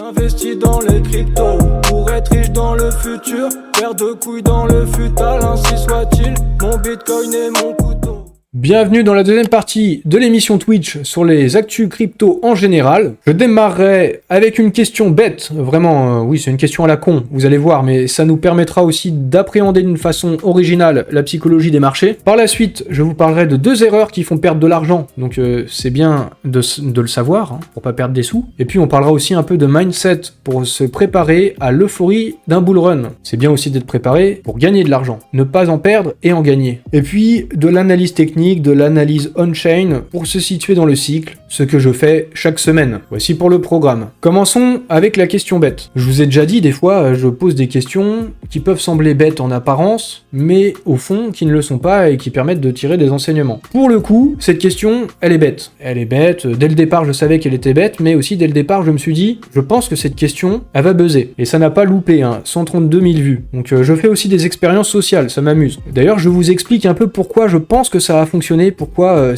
J'investis dans les cryptos pour être riche dans le futur. Paire de couilles dans le futal, ainsi soit-il. Mon bitcoin et mon couteau. Bienvenue dans la deuxième partie de l'émission Twitch sur les actus crypto en général. Je démarrerai avec une question bête, vraiment, oui c'est une question à la con, vous allez voir, mais ça nous permettra aussi d'appréhender d'une façon originale la psychologie des marchés. Par la suite, je vous parlerai de 2 erreurs qui font perdre de l'argent, donc c'est bien de le savoir, hein, pour pas perdre des sous. Et puis on parlera aussi un peu de mindset pour se préparer à l'euphorie d'un bull run. C'est bien aussi d'être préparé pour gagner de l'argent, ne pas en perdre et en gagner. Et puis de l'analyse technique, de l'analyse on-chain pour se situer dans le cycle, ce que je fais chaque semaine. Voici pour le programme. Commençons avec la question bête. Je vous ai déjà dit, des fois, je pose des questions qui peuvent sembler bêtes en apparence, mais au fond, qui ne le sont pas et qui permettent de tirer des enseignements. Pour le coup, cette question, elle est bête. Elle est bête. Dès le départ, je savais qu'elle était bête, mais aussi dès le départ, je me suis dit, je pense que cette question, elle va buzzer. Et ça n'a pas loupé, hein, 132 000 vues. Donc je fais aussi des expériences sociales, ça m'amuse. D'ailleurs, je vous explique un peu pourquoi je pense que ça va fonctionner, pourquoi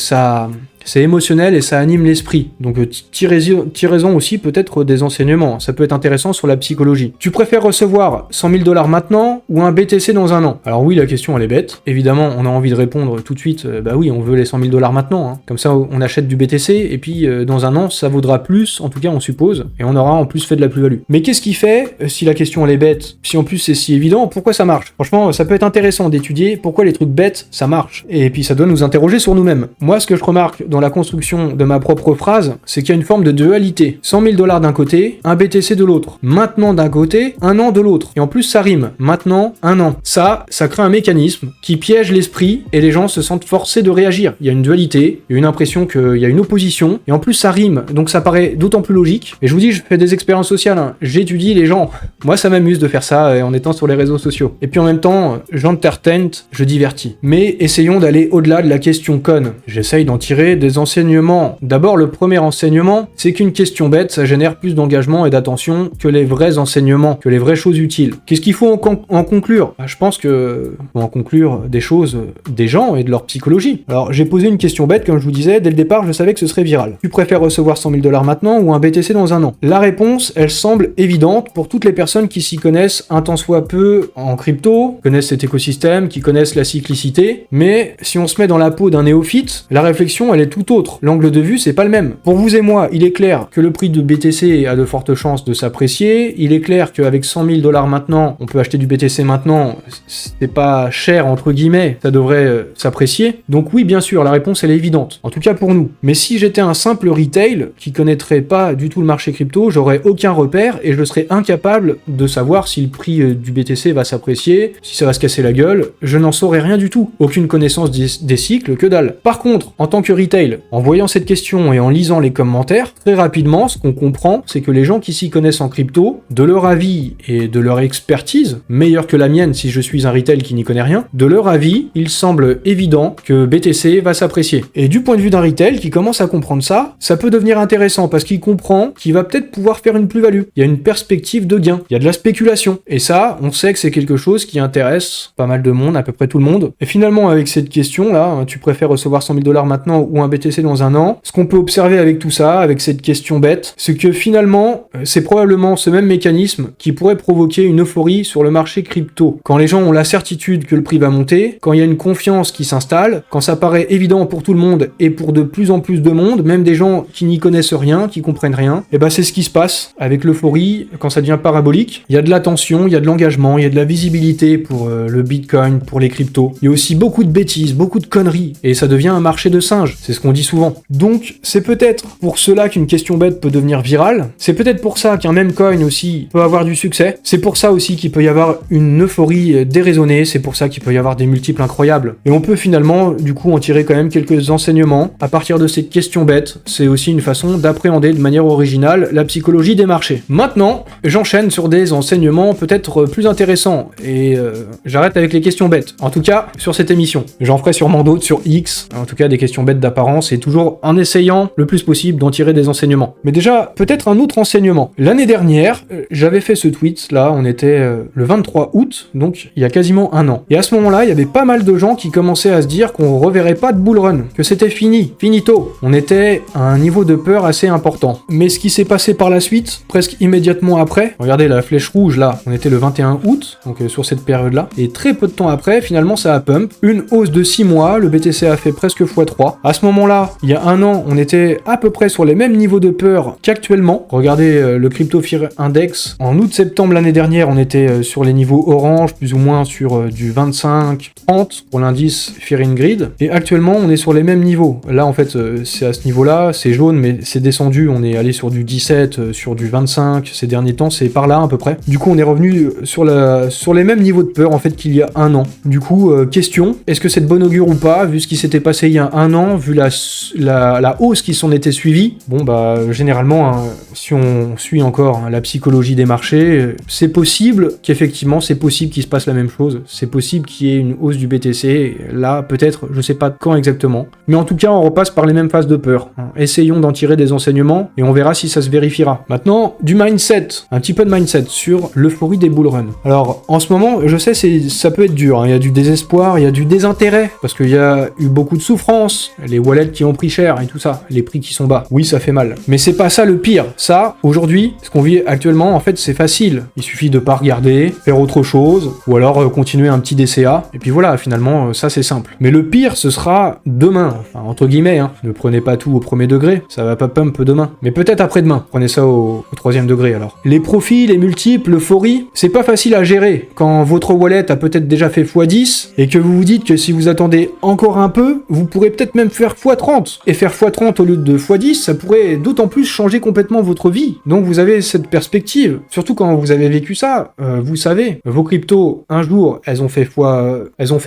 c'est émotionnel et ça anime l'esprit. Donc tirez-en aussi peut-être des enseignements. Ça peut être intéressant sur la psychologie. Tu préfères recevoir 100 000 $ maintenant ou un BTC dans un an? Alors oui, la question elle est bête. Évidemment, on a envie de répondre tout de suite, bah oui, on veut les 100 000 $ maintenant. Hein. Comme ça, on achète du BTC et puis dans un an, ça vaudra plus, en tout cas on suppose, et on aura en plus fait de la plus-value. Mais qu'est-ce qui fait, si la question elle est bête, si en plus c'est si évident, pourquoi ça marche? Franchement, ça peut être intéressant d'étudier pourquoi les trucs bêtes, ça marche. Et puis ça doit nous interroger sur nous-mêmes. Moi, ce que je remarque dans la construction de ma propre phrase, c'est qu'il y a une forme de dualité. 100 000 $ d'un côté, un BTC de l'autre. Maintenant d'un côté, un an de l'autre. Et en plus, ça rime. Maintenant, un an. Ça crée un mécanisme qui piège l'esprit et les gens se sentent forcés de réagir. Il y a une dualité, il y a une impression qu'il y a une opposition, et en plus ça rime. Donc ça paraît d'autant plus logique. Et je vous dis, je fais des expériences sociales, hein. J'étudie les gens. Moi, ça m'amuse de faire ça en étant sur les réseaux sociaux. Et puis en même temps, j'entertain, je divertis. Mais essayons d'aller au-delà de la question conne. J'essaye d'en tirer des enseignements. D'abord, le premier enseignement, c'est qu'une question bête, ça génère plus d'engagement et d'attention que les vrais enseignements, que les vraies choses utiles. Qu'est-ce qu'il faut en conclure? Je pense que faut en conclure des choses des gens et de leur psychologie. Alors, j'ai posé une question bête, comme je vous disais, dès le départ, je savais que ce serait viral. Tu préfères recevoir 100 000 $ maintenant ou un BTC dans un an? La réponse, elle semble évidente pour toutes les personnes qui s'y connaissent un tant soit peu en crypto, connaissent cet écosystème, qui connaissent la cyclicité, mais si on se met dans la peau d'un néophyte, la réflexion, elle est tout autre. L'angle de vue, c'est pas le même. Pour vous et moi, il est clair que le prix de BTC a de fortes chances de s'apprécier. Il est clair qu'avec 100 000 $ maintenant, on peut acheter du BTC maintenant. C'est pas cher, entre guillemets. Ça devrait s'apprécier. Donc oui, bien sûr, la réponse, elle est évidente. En tout cas pour nous. Mais si j'étais un simple retail qui connaîtrait pas du tout le marché crypto, j'aurais aucun repère et je serais incapable de savoir si le prix du BTC va s'apprécier, si ça va se casser la gueule. Je n'en saurais rien du tout. Aucune connaissance des cycles, que dalle. Par contre, en tant que retail, en voyant cette question et en lisant les commentaires, très rapidement, ce qu'on comprend, c'est que les gens qui s'y connaissent en crypto, de leur avis et de leur expertise, meilleure que la mienne si je suis un retail qui n'y connaît rien, de leur avis, il semble évident que BTC va s'apprécier. Et du point de vue d'un retail qui commence à comprendre ça, ça peut devenir intéressant parce qu'il comprend qu'il va peut-être pouvoir faire une plus-value. Il y a une perspective de gain. Il y a de la spéculation. Et ça, on sait que c'est quelque chose qui intéresse pas mal de monde, à peu près tout le monde. Et finalement, avec cette question-là, tu préfères recevoir 100 000 $ maintenant ou un BTC dans un an, ce qu'on peut observer avec tout ça, avec cette question bête, c'est que finalement, c'est probablement ce même mécanisme qui pourrait provoquer une euphorie sur le marché crypto. Quand les gens ont la certitude que le prix va monter, quand il y a une confiance qui s'installe, quand ça paraît évident pour tout le monde et pour de plus en plus de monde, même des gens qui n'y connaissent rien, qui comprennent rien, et ben c'est ce qui se passe avec l'euphorie quand ça devient parabolique. Il y a de l'attention, il y a de l'engagement, il y a de la visibilité pour le Bitcoin, pour les cryptos. Il y a aussi beaucoup de bêtises, beaucoup de conneries, et ça devient un marché de singes, c'est ce qu'on dit souvent. Donc, c'est peut-être pour cela qu'une question bête peut devenir virale, c'est peut-être pour ça qu'un meme coin aussi peut avoir du succès, c'est pour ça aussi qu'il peut y avoir une euphorie déraisonnée, c'est pour ça qu'il peut y avoir des multiples incroyables. Et on peut finalement, du coup, en tirer quand même quelques enseignements à partir de cette question bête. C'est aussi une façon d'appréhender de manière originale la psychologie des marchés. Maintenant, j'enchaîne sur des enseignements peut-être plus intéressants, et j'arrête avec les questions bêtes. En tout cas, sur cette émission. J'en ferai sûrement d'autres sur X, en tout cas des questions bêtes d'apparence. transparence et toujours en essayant le plus possible d'en tirer des enseignements. Mais déjà, peut-être un autre enseignement. L'année dernière, j'avais fait ce tweet, là, on était le 23 août, donc il y a quasiment un an. Et à ce moment-là, il y avait pas mal de gens qui commençaient à se dire qu'on reverrait pas de bull run, que c'était fini, finito. On était à un niveau de peur assez important. Mais ce qui s'est passé par la suite, presque immédiatement après, regardez la flèche rouge là, on était le 21 août, donc sur cette période-là, et très peu de temps après, finalement ça a pump. Une hausse de 6 mois, le BTC a fait presque x3. À ce moment-là, il y a un an, on était à peu près sur les mêmes niveaux de peur qu'actuellement. Regardez le Crypto Fear Index. En août-septembre l'année dernière, on était sur les niveaux orange, plus ou moins sur du 25-30 pour l'indice Fear in Greed. Et actuellement, on est sur les mêmes niveaux. Là, en fait, c'est à ce niveau-là, c'est jaune, mais c'est descendu. On est allé sur du 17, sur du 25 ces derniers temps, c'est par là à peu près. Du coup, on est revenu sur les mêmes niveaux de peur en fait qu'il y a un an. Du coup, question, est-ce que c'est de bon augure ou pas, vu ce qui s'était passé il y a un an, vu la hausse qui s'en était suivie? Bon, bah, généralement, hein, si on suit encore la psychologie des marchés, c'est possible qu'effectivement, c'est possible qu'il se passe la même chose. C'est possible qu'il y ait une hausse du BTC. Là, peut-être, je sais pas quand exactement. Mais en tout cas, on repasse par les mêmes phases de peur. Essayons d'en tirer des enseignements et on verra si ça se vérifiera. Maintenant, du mindset, un petit peu de mindset sur l'euphorie des bull runs. Alors, en ce moment, je sais, ça peut être dur. Il y a du désespoir, il y a du désintérêt, parce qu'il y a eu beaucoup de souffrance, les wallets qui ont pris cher et tout ça, les prix qui sont bas. Oui, ça fait mal. Mais c'est pas ça le pire. Ça, aujourd'hui, ce qu'on vit actuellement, en fait, c'est facile. Il suffit de pas regarder, faire autre chose, ou alors continuer un petit DCA, et puis voilà, finalement, ça c'est simple. Mais le pire, ce sera demain, enfin, entre guillemets, hein. Ne prenez pas tout au premier degré, ça va pas pump demain. Mais peut-être après-demain, prenez ça au troisième degré alors. Les profits, les multiples, l'euphorie, c'est pas facile à gérer. Quand votre wallet a peut-être déjà fait x10, et que vous vous dites que si vous attendez encore un peu, vous pourrez peut-être même faire x30. Et faire x30 au lieu de x10, ça pourrait d'autant plus changer complètement votre vie. Donc vous avez cette perspective. Surtout quand vous avez vécu ça, vous savez, vos cryptos, un jour, elles ont fait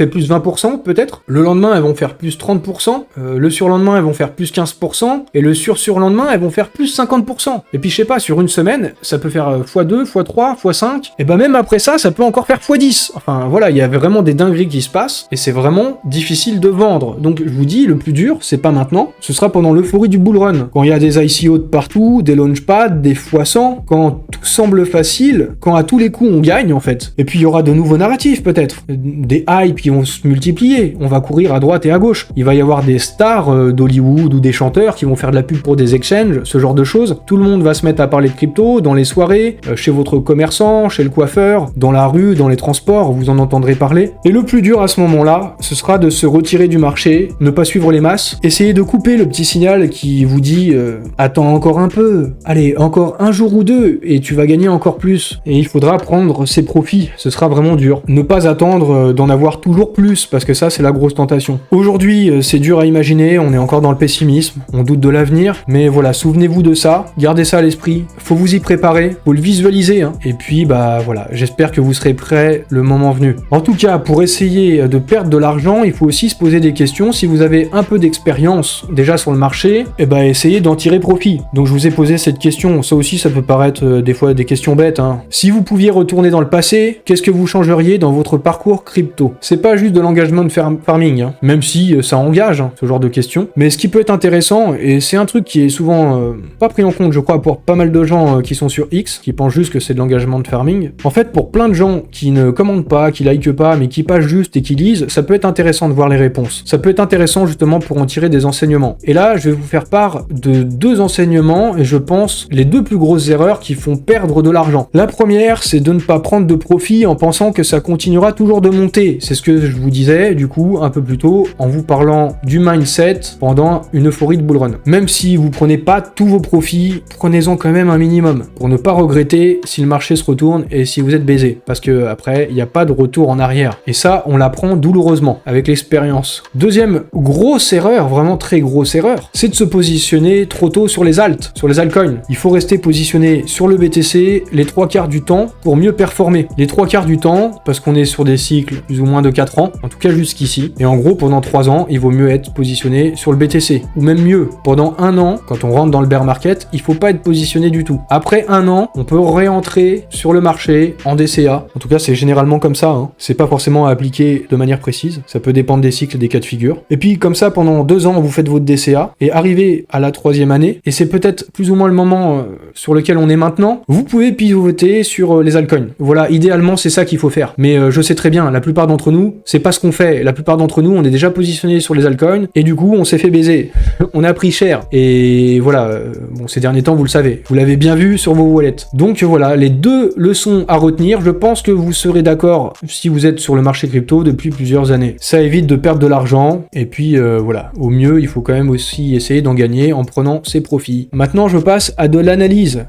plus 20% peut-être. Le lendemain, elles vont faire plus 30%. Le surlendemain, elles vont faire plus 15%. Et le surlendemain, elles vont faire plus 50%. Et puis je sais pas, sur une semaine, ça peut faire x2, x3, x5. Et ben même après ça, ça peut encore faire x10. Enfin voilà, il y a vraiment des dingueries qui se passent. Et c'est vraiment difficile de vendre. Donc je vous dis, le plus dur, c'est pas maintenant. Ce sera pendant l'euphorie du bull run. Quand il y a des ICO de partout, des launchpads, des x100. Quand tout semble facile. Quand à tous les coups, on gagne en fait. Et puis il y aura de nouveaux narratifs peut-être. Des hypes qui vont se multiplier. On va courir à droite et à gauche. Il va y avoir des stars d'Hollywood ou des chanteurs qui vont faire de la pub pour des exchanges, ce genre de choses. Tout le monde va se mettre à parler de crypto dans les soirées, chez votre commerçant, chez le coiffeur, dans la rue, dans les transports, vous en entendrez parler. Et le plus dur à ce moment-là, ce sera de se retirer du marché, ne pas suivre les masses, essayer de couper le petit signal qui vous dit attends encore un peu, allez, encore un jour ou deux, et tu vas gagner encore plus. Et il faudra prendre ses profits, ce sera vraiment dur. Ne pas attendre d'en avoir toujours plus, parce que ça, c'est la grosse tentation. Aujourd'hui, c'est dur à imaginer, on est encore dans le pessimisme, on doute de l'avenir, mais voilà, souvenez-vous de ça, gardez ça à l'esprit, faut vous y préparer, faut le visualiser, hein. Et puis, bah voilà, j'espère que vous serez prêts le moment venu. En tout cas, pour essayer de perdre de l'argent, il faut aussi se poser des questions. Si vous avez un peu d'expérience déjà sur le marché, et bah essayez d'en tirer profit. Donc je vous ai posé cette question, ça aussi ça peut paraître des fois des questions bêtes, hein. Si vous pouviez retourner dans le passé, qu'est-ce que vous changeriez dans votre parcours crypto? C'est pas juste de l'engagement de farming, hein, même si ça engage, hein, ce genre de questions. Mais ce qui peut être intéressant, et c'est un truc qui est souvent pas pris en compte, je crois, pour pas mal de gens qui sont sur X, qui pensent juste que c'est de l'engagement de farming. En fait, pour plein de gens qui ne commandent pas, qui likent pas, mais qui passent juste et qui lisent, ça peut être intéressant de voir les réponses. Ça peut être intéressant justement pour en tirer des enseignements. Et là, je vais vous faire part de deux enseignements, et je pense les deux plus grosses erreurs qui font perdre de l'argent. La première, c'est de ne pas prendre de profit en pensant que ça continuera toujours de monter. C'est ce que je vous disais, du coup, un peu plus tôt, en vous parlant du mindset pendant une euphorie de bull run. Même si vous prenez pas tous vos profits, prenez-en quand même un minimum, pour ne pas regretter si le marché se retourne et si vous êtes baisé. Parce que après, il n'y a pas de retour en arrière. Et ça, on l'apprend douloureusement, avec l'expérience. Deuxième grosse erreur, vraiment très grosse erreur, c'est de se positionner trop tôt sur les alts, sur les altcoins. Il faut rester positionné sur le BTC les 3/4 du temps pour mieux performer. Les 3/4 du temps, parce qu'on est sur des cycles plus ou moins de 4 ans, en tout cas jusqu'ici. Et en gros, pendant 3 ans, il vaut mieux être positionné sur le BTC. Ou même mieux, pendant 1 an, quand on rentre dans le bear market, il faut pas être positionné du tout. Après 1 an, on peut réentrer sur le marché en DCA. En tout cas, c'est généralement comme ça, hein. C'est pas forcément à appliquer de manière précise. Ça peut dépendre des cycles et des cas de figure. Et puis, comme ça, pendant 2 ans, vous faites votre DCA, et arrivé à la 3e année, et c'est peut-être plus ou moins le moment sur lequel on est maintenant, vous pouvez pivoter sur les altcoins. Voilà, idéalement, c'est ça qu'il faut faire. Mais je sais très bien, la plupart d'entre nous, c'est pas ce qu'on fait. La plupart d'entre nous, on est déjà positionné sur les altcoins, et du coup, on s'est fait baiser. On a pris cher. Et voilà, bon, ces derniers temps, vous le savez. Vous l'avez bien vu sur vos wallets. Donc voilà, les 2 leçons à retenir. Je pense que vous serez d'accord si vous êtes sur le marché crypto depuis plusieurs années. Ça évite de perdre de l'argent, et puis voilà, au mieux, il faut quand même aussi essayer d'en gagner en prenant ses profits. Maintenant, je passe à de l'analyse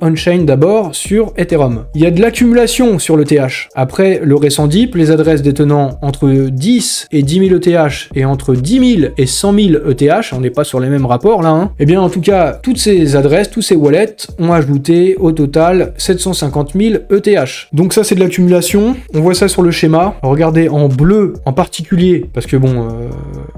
on-chain d'abord sur Ethereum. Il y a de l'accumulation sur le TH. Après le récent dip, les adresses détenant entre 10 et 10 000 ETH et entre 10 000 et 100 000 ETH, on n'est pas sur les mêmes rapports là, hein. Eh bien en tout cas, toutes ces adresses, tous ces wallets ont ajouté au total 750 000 ETH. Donc ça c'est de l'accumulation, on voit ça sur le schéma. Regardez en bleu en particulier, parce que bon,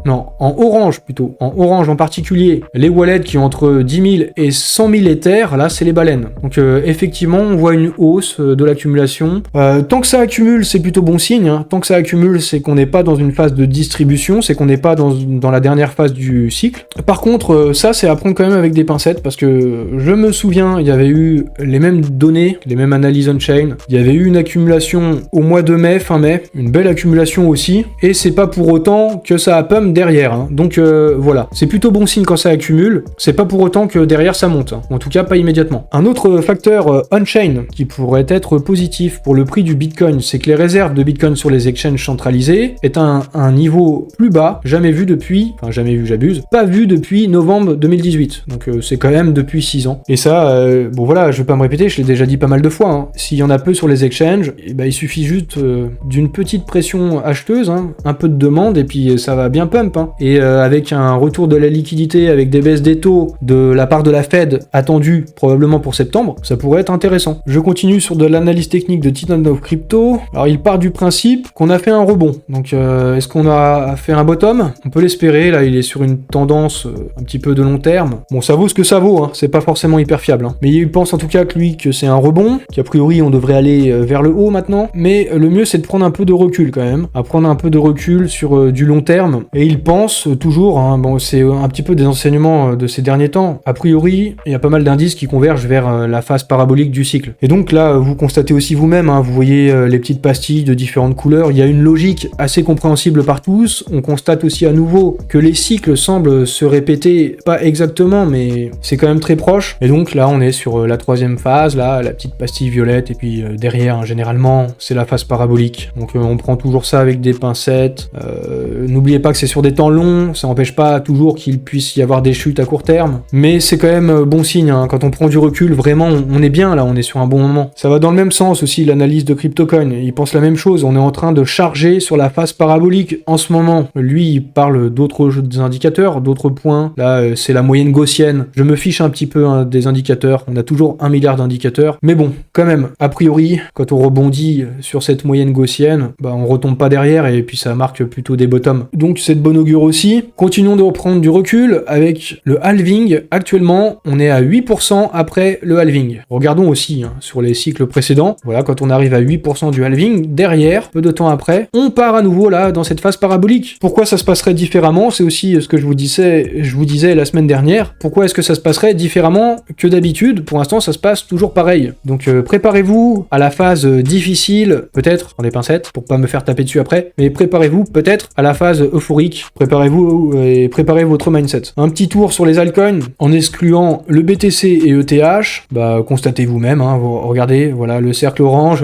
non, en orange plutôt, en orange en particulier, les wallets qui ont entre 10 000 et 100 000 Ethers, là c'est les baleines. Donc effectivement, on voit une hausse de l'accumulation. Tant que ça accumule, c'est plutôt bon signe, hein. Tant que ça accumule, c'est qu'on n'est pas dans une phase de distribution, c'est qu'on n'est pas dans la dernière phase du cycle. Par contre, ça c'est à prendre quand même avec des pincettes, parce que je me souviens, il y avait eu les mêmes données, les mêmes analyses on-chain, il y avait eu une accumulation au mois de mai, fin mai, une belle accumulation aussi, et c'est pas pour autant que ça a pump derrière, hein. Donc voilà, c'est plutôt bon signe quand ça accumule, c'est pas pour autant que derrière ça monte, hein. En tout cas pas immédiatement. Un autre facteur on-chain qui pourrait être positif pour le prix du Bitcoin, c'est que les réserves de Bitcoin sur les exchanges centralisés est un niveau plus bas, jamais vu depuis, enfin jamais vu, j'abuse, pas vu depuis novembre 2018, donc c'est quand même depuis 6 ans. Et ça, bon voilà, je vais pas me répéter, je l'ai déjà dit pas mal de fois, hein. S'il y en a peu sur les exchanges, et ben, il suffit juste d'une petite pression acheteuse, hein, un peu de demande, et puis ça va bien pump, hein. Et avec un retour de la liquidité, avec des baisses des taux de la part de la Fed attendues probablement pour septembre, ça pourrait être intéressant. Je continue sur de l'analyse technique de Titan of Crypto. Alors il part du principe qu'on a fait un rebond, donc est-ce qu'on a fait un bottom? On peut l'espérer, là il est sur une tendance un petit peu de long terme. Bon, ça vaut ce que ça vaut, hein. C'est pas forcément hyper fiable, hein. Mais il pense en tout cas que lui que c'est un rebond, qu'a priori on devrait aller vers le haut maintenant, mais le mieux c'est de prendre un peu de recul quand même, à prendre un peu de recul sur du long terme, et il pense toujours, hein, bon c'est un petit peu des enseignements de ces derniers temps, a priori il y a pas mal d'indices qui convergent vers la phase parabolique du cycle. Et donc là vous constatez aussi vous-même, hein, vous voyez les petites pastilles de différentes couleurs, il y a une logique assez compréhensible par tous, on constate aussi à nouveau que les cycles semblent se répéter, pas exactement, mais c'est quand même très proche, et donc là on est sur la 3e phase, là, la petite pastille violette, et puis derrière, hein, généralement, c'est la phase parabolique, donc on prend toujours ça avec des pincettes, n'oubliez pas que c'est sur des temps longs, ça n'empêche pas toujours qu'il puisse y avoir des chutes à court terme, mais c'est quand même bon signe, hein. Quand on prend du recul, vraiment, on est bien là, on est sur un bon moment. Ça va dans le même sens aussi, l'analyse de CryptoCoin, il pense la même chose, on est en train de charger sur la phase parabolique en ce moment. Lui, il parle d'autres indicateurs, d'autres points, là, c'est la moyenne gaussienne, je me fiche un petit peu, hein, des indicateurs, on a toujours 1 milliard d'indicateurs, mais bon, quand même, a priori, quand on rebondit sur cette moyenne gaussienne, bah on retombe pas derrière, et puis ça marque plutôt des bottoms. Donc c'est de bon augure aussi. Continuons de reprendre du recul avec le halving. Actuellement, on est à 8% après le halving. Regardons aussi, hein, sur les cycles précédents, voilà, quand on arrive à 8% du halving, derrière, peu de temps après, on part à nouveau là, dans cette phase parabolique. Pourquoi ça se passerait différemment? C'est aussi ce que je vous disais la semaine dernière. Pourquoi est-ce que ça se passerait différemment que d'habitude? Pour l'instant, ça se passe toujours pareil. Donc préparez-vous à la phase difficile, peut-être, en des pincettes, pour pas me faire taper dessus après, mais préparez-vous peut-être à la phase euphorique. Préparez-vous et préparez votre mindset. Un petit tour sur les altcoins, en excluant le BTC et ETH, bah constatez vous-même, hein, vous regardez, voilà, le cercle orange,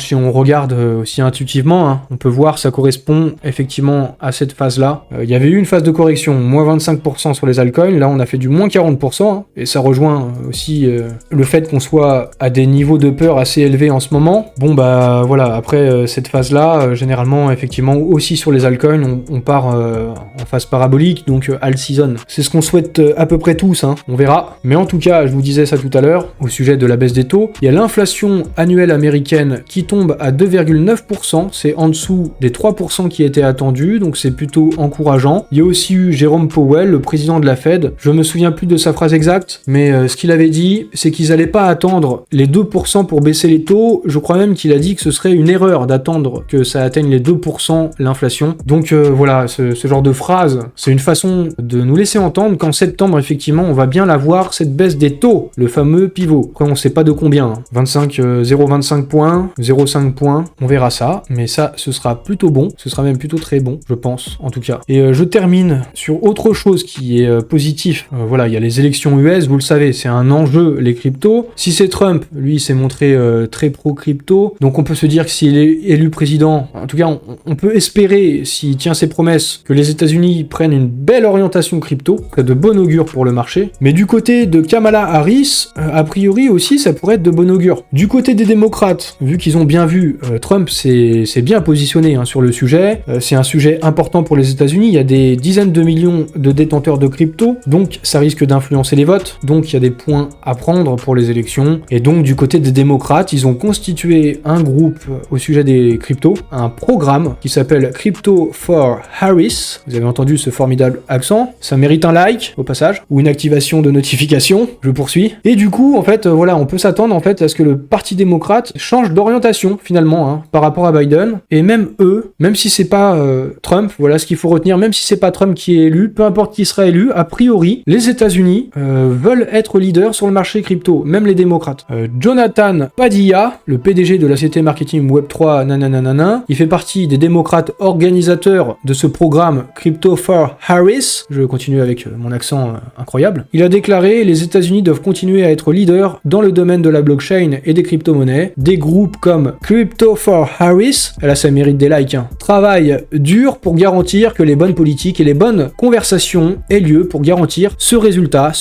si on regarde aussi intuitivement, hein, on peut voir, ça correspond effectivement à cette phase-là. Il y avait eu une phase de correction, moins 25% sur les altcoins, là on a fait du moins 40%, hein, et ça rejoint aussi le fait qu'on soit à des niveaux de peur assez élevés en ce moment. Bon bah voilà, après cette phase-là, généralement effectivement aussi sur les altcoins, on part en phase parabolique, donc alt season. C'est ce qu'on souhaite à peu près tous, hein, on verra. Mais en tout cas, je vous disais ça tout à l'heure, au sujet de la baisse des taux, il y a l'inflation annuelle américaine qui tombe à 2,9%, c'est en dessous des 3% qui étaient attendus, donc c'est plutôt encourageant. Il y a aussi eu Jérôme Powell, le président de la Fed, je me souviens plus de sa phrase exacte, mais ce qu'il avait dit, c'est qu'ils allaient pas attendre les 2% pour baisser les taux, je crois même qu'il a dit que ce serait une erreur d'attendre que ça atteigne les 2% l'inflation. Donc voilà, ce genre de de phrase, c'est une façon de nous laisser entendre qu'en septembre, effectivement, on va bien la voir, cette baisse des taux, le fameux pivot. Après, on sait pas de combien, 0,25 points, 0,5 points, on verra ça, mais ça, ce sera plutôt bon, ce sera même plutôt très bon, je pense, en tout cas. Et je termine sur autre chose qui est positif. Voilà, il y a les élections US, vous le savez, c'est un enjeu, les cryptos. Si c'est Trump, lui, il s'est montré très pro-crypto, donc on peut se dire que s'il est élu président, en tout cas, on peut espérer, s'il tient ses promesses, que les États-Unis prennent une belle orientation crypto, de bon augure pour le marché. Mais du côté de Kamala Harris, a priori aussi, ça pourrait être de bon augure. Du côté des démocrates, vu qu'ils ont bien vu, Trump s'est bien positionné sur le sujet. C'est un sujet important pour les États-Unis. Il y a des dizaines de millions de détenteurs de crypto, donc ça risque d'influencer les votes. Donc il y a des points à prendre pour les élections. Et donc du côté des démocrates, ils ont constitué un groupe au sujet des cryptos, un programme qui s'appelle Crypto for Harris. Vous avez entendu ce formidable accent, ça mérite un like au passage, ou une activation de notification, je poursuis. Et du coup, en fait, voilà, on peut s'attendre en fait à ce que le Parti démocrate change d'orientation finalement par rapport à Biden, et même eux, même si c'est pas Trump, voilà ce qu'il faut retenir, même si c'est pas Trump qui est élu, peu importe qui sera élu, a priori, les États-Unis veulent être leaders sur le marché crypto, même les démocrates. Jonathan Padilla, le PDG de la société marketing Web3, nananana, il fait partie des démocrates organisateurs de ce programme Crypto for Harris. Je continue avec mon accent incroyable. Il a déclaré: les États-Unis doivent continuer à être leaders dans le domaine de la blockchain et des crypto-monnaies. Des groupes comme Crypto for Harris, là ça mérite des likes, travaillent dur pour garantir que les bonnes politiques et les bonnes conversations aient lieu pour garantir ce résultat.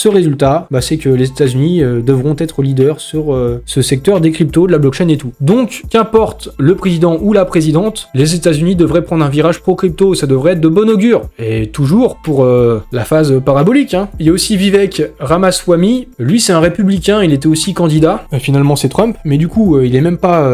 C'est que les États-Unis devront être leaders sur ce secteur des cryptos, de la blockchain et tout. Donc, qu'importe le président ou la présidente, les États-Unis devraient prendre un virage pro-crypto, ça devrait être de bon augure. Et toujours pour la phase parabolique. Il y a aussi Vivek Ramaswamy, lui c'est un républicain, il était aussi candidat. Finalement c'est Trump, mais du coup il est même pas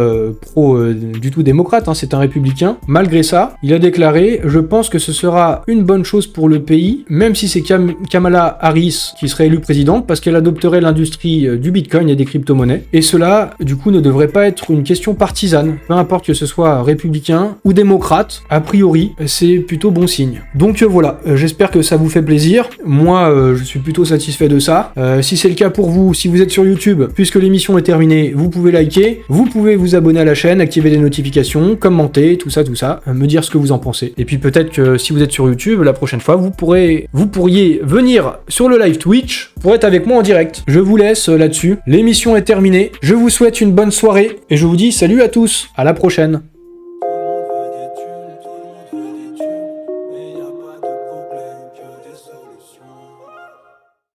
du tout démocrate, c'est un républicain. Malgré ça, il a déclaré: je pense que ce sera une bonne chose pour le pays, même si c'est Kamala Harris qui serait élue présidente, parce qu'elle adopterait l'industrie du Bitcoin et des crypto-monnaies. Et cela, du coup, ne devrait pas être une question partisane. Peu importe que ce soit républicain ou démocrate, a priori, c'est plutôt bon signe. Donc voilà, j'espère que ça vous fait plaisir. Moi, je suis plutôt satisfait de ça. Si c'est le cas pour vous, si vous êtes sur YouTube, puisque l'émission est terminée, vous pouvez liker, vous pouvez vous abonner à la chaîne, activer les notifications, commenter, tout ça, me dire ce que vous en pensez. Et puis peut-être que si vous êtes sur YouTube, la prochaine fois, vous pourriez venir sur le live Twitch pour être avec moi en direct. Je vous laisse là-dessus. L'émission est terminée. Je vous souhaite une bonne soirée et je vous dis salut à tous. À la prochaine.